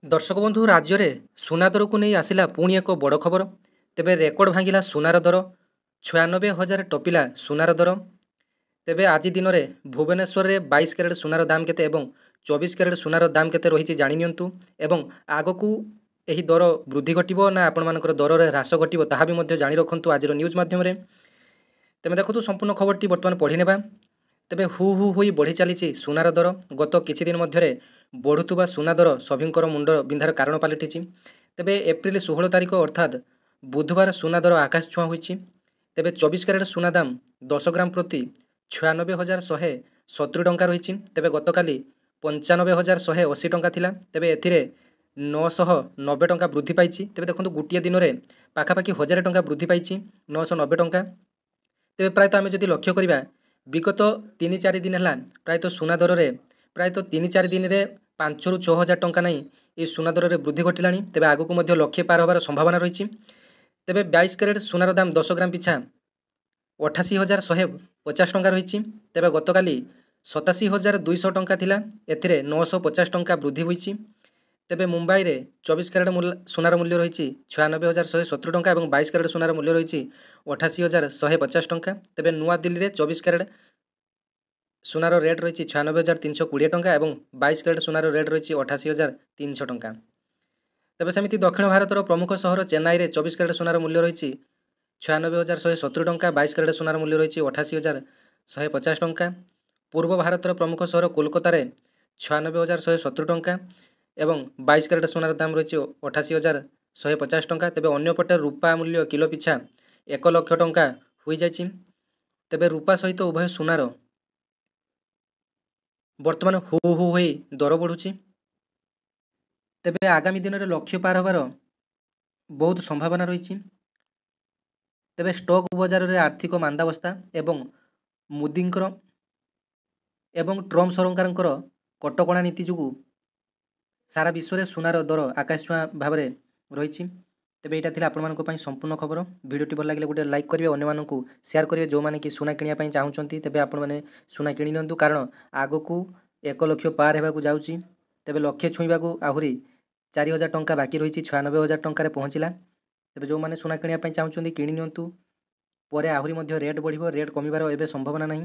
ଦର୍ଶକ ବନ୍ଧୁ ରାଜ୍ୟରେ ସୁନା ଦରକୁ ନେଇ ଆସିଲା ପୁଣି ଏକ ବଡ଼ ଖବର। ତେବେ ରେକର୍ଡ ଭାଙ୍ଗିଲା ସୁନାର ଦର। 96,000 ଟପିଲା ସୁନାର ଦର। ତେବେ ଆଜି ଦିନରେ ଭୁବନେଶ୍ୱରରେ 22 କ୍ୟାରେଟ୍ ସୁନାର ଦାମ କେତେ ଏବଂ 24 କ୍ୟାରେଟ୍ ସୁନାର ଦାମ କେତେ ରହିଛି ଜାଣି ନିଅନ୍ତୁ। ଏବଂ ଆଗକୁ ଏହି ଦର ବୃଦ୍ଧି ଘଟିବ ନା ଆପଣମାନଙ୍କର ଦରରେ ହ୍ରାସ ଘଟିବ ତାହା ବି ମଧ୍ୟ ଜାଣି ରଖନ୍ତୁ ଆଜିର ନ୍ୟୁଜ୍ ମାଧ୍ୟମରେ। ତେବେ ଦେଖନ୍ତୁ ସମ୍ପୂର୍ଣ୍ଣ ଖବରଟି ବର୍ତ୍ତମାନ ପଢ଼ି ନେବା। ତେବେ ହୁ ହୁ ହୋଇ ବଢ଼ି ଚାଲିଛି ସୁନାର ଦର। ଗତ କିଛି ଦିନ ମଧ୍ୟରେ ବଢ଼ୁଥିବା ସୁନା ଦର ସଭିଙ୍କର ମୁଣ୍ଡ ବିନ୍ଧାର କାରଣ ପାଲଟିଛି। ତେବେ ଏପ୍ରିଲ 16 ତାରିଖ ଅର୍ଥାତ୍ ବୁଧବାର ସୁନା ଦର ଆକାଶ ଛୁଆଁ ହୋଇଛି। ତେବେ 24 କ୍ୟାରେଟ୍ ସୁନା ଦାମ 10 ଗ୍ରାମ ପ୍ରତି 96,170 ଟଙ୍କା ରହିଛି। ତେବେ ଗତକାଲି 95,180 ଟଙ୍କା ଥିଲା। ତେବେ ଏଥିରେ 990 ଟଙ୍କା ବୃଦ୍ଧି ପାଇଛି। ତେବେ ଦେଖନ୍ତୁ ଗୋଟିଏ ଦିନରେ ପାଖାପାଖି 1000 ଟଙ୍କା ବୃଦ୍ଧି ପାଇଛି, 990 ଟଙ୍କା। ତେବେ ପ୍ରାୟତଃ ଆମେ ଯଦି ଲକ୍ଷ୍ୟ କରିବା ବିଗତ 3-4 ଦିନ ହେଲା ପ୍ରାୟତଃ ସୁନା ଦରରେ ପ୍ରାୟତଃ 3-4 ଦିନରେ 5,000ରୁ 6,000 ଟଙ୍କା ନାହିଁ ଏହି ସୁନା ଦରରେ ବୃଦ୍ଧି ଘଟିଲାଣି। ତେବେ ଆଗକୁ ମଧ୍ୟ ଲକ୍ଷେ ପାର ହେବାର ସମ୍ଭାବନା ରହିଛି। ତେବେ 22 କ୍ୟାରେଟ୍ ସୁନାର ଦାମ 10 ଗ୍ରାମ ପିଛା 88,150 ଟଙ୍କା ରହିଛି। ତେବେ ଗତକାଲି 87,200 ଟଙ୍କା ଥିଲା, ଏଥିରେ 950 ଟଙ୍କା ବୃଦ୍ଧି ହୋଇଛି। ତେବେ ମୁମ୍ବାଇରେ 24 କ୍ୟାରେଟ୍ ସୁନାର ମୂଲ୍ୟ ରହିଛି 96,170 ଟଙ୍କା ଏବଂ 22 କ୍ୟାରେଟ୍ ସୁନାର ମୂଲ୍ୟ ରହିଛି 88,150 ଟଙ୍କା। ତେବେ ନୂଆଦିଲ୍ଲୀରେ 24 କ୍ୟାରେଟ୍ ସୁନାର ରେଟ୍ ରହିଛି 96,320 ଟଙ୍କା ଏବଂ 22 କ୍ୟାରେଟ୍ ସୁନାର ରେଟ୍ ରହିଛି 88,300 ଟଙ୍କା। ତେବେ ସେମିତି ଦକ୍ଷିଣ ଭାରତର ପ୍ରମୁଖ ସହର ଚେନ୍ନାଇରେ 24 କ୍ୟାରେଟ୍ ସୁନାର ମୂଲ୍ୟ ରହିଛି 96,170 ଟଙ୍କା, 22 କ୍ୟାରେଟ୍ ସୁନାର ମୂଲ୍ୟ ରହିଛି 88,150 ଟଙ୍କା। ପୂର୍ବ ଭାରତର ପ୍ରମୁଖ ସହର କୋଲକାତାରେ 96,170 ଟଙ୍କା ଏବଂ 22 କ୍ୟାରେଟ୍ ସୁନାର ଦାମ ରହିଛି 88,150 ଟଙ୍କା। ତେବେ ଅନ୍ୟପଟେ ରୂପା ମୂଲ୍ୟ କିଲୋ ପିଛା 1 ଲକ୍ଷ ଟଙ୍କା ହୋଇଯାଇଛି। ତେବେ ରୂପା ସହିତ ଉଭୟ ସୁନାର ବର୍ତ୍ତମାନ ହୁ ହୁ ହୋଇ ଦର ବଢ଼ୁଛି। ତେବେ ଆଗାମୀ ଦିନରେ ଲକ୍ଷ୍ୟ ପାର ହେବାର ବହୁତ ସମ୍ଭାବନା ରହିଛି। ତେବେ ଷ୍ଟକ୍ ବଜାରରେ ଆର୍ଥିକ ମାନ୍ଦାବସ୍ଥା ଏବଂ ମୋଦିଙ୍କର ଏବଂ ଟ୍ରମ୍ପ ସରକାରଙ୍କର କଟକଣା ନୀତି ଯୋଗୁଁ ସାରା ବିଶ୍ୱରେ ସୁନାର ଦର ଆକାଶ ଛୁଆଁ ଭାବରେ ରହିଛି। ତେବେ ଏଇଟା ଥିଲା ଆପଣମାନଙ୍କ ପାଇଁ ସମ୍ପୂର୍ଣ୍ଣ ଖବର। ଭିଡ଼ିଓଟି ଭଲ ଲାଗିଲେ ଗୋଟେ ଲାଇକ୍ କରିବେ, ଅନ୍ୟମାନଙ୍କୁ ସେୟାର କରିବେ ଯେଉଁମାନେ କି ସୁନା କିଣିବା ପାଇଁ ଚାହୁଁଛନ୍ତି। ତେବେ ଆପଣମାନେ ସୁନା କିଣି ନିଅନ୍ତୁ କାରଣ ଆଗକୁ 1 ଲକ୍ଷ ପାର ହେବାକୁ ଯାଉଛି। ତେବେ ଲକ୍ଷେ ଛୁଇଁବାକୁ ଆହୁରି 4,000 ଟଙ୍କା ବାକି ରହିଛି, 96,000 ଟଙ୍କାରେ ପହଞ୍ଚିଲା। ତେବେ ଯେଉଁମାନେ ସୁନା କିଣିବା ପାଇଁ ଚାହୁଁଛନ୍ତି କିଣି ନିଅନ୍ତୁ। ପରେ ଆହୁରି ମଧ୍ୟ ରେଟ୍ ବଢ଼ିବ, ରେଟ୍ କମିବାର ଏବେ ସମ୍ଭାବନା ନାହିଁ।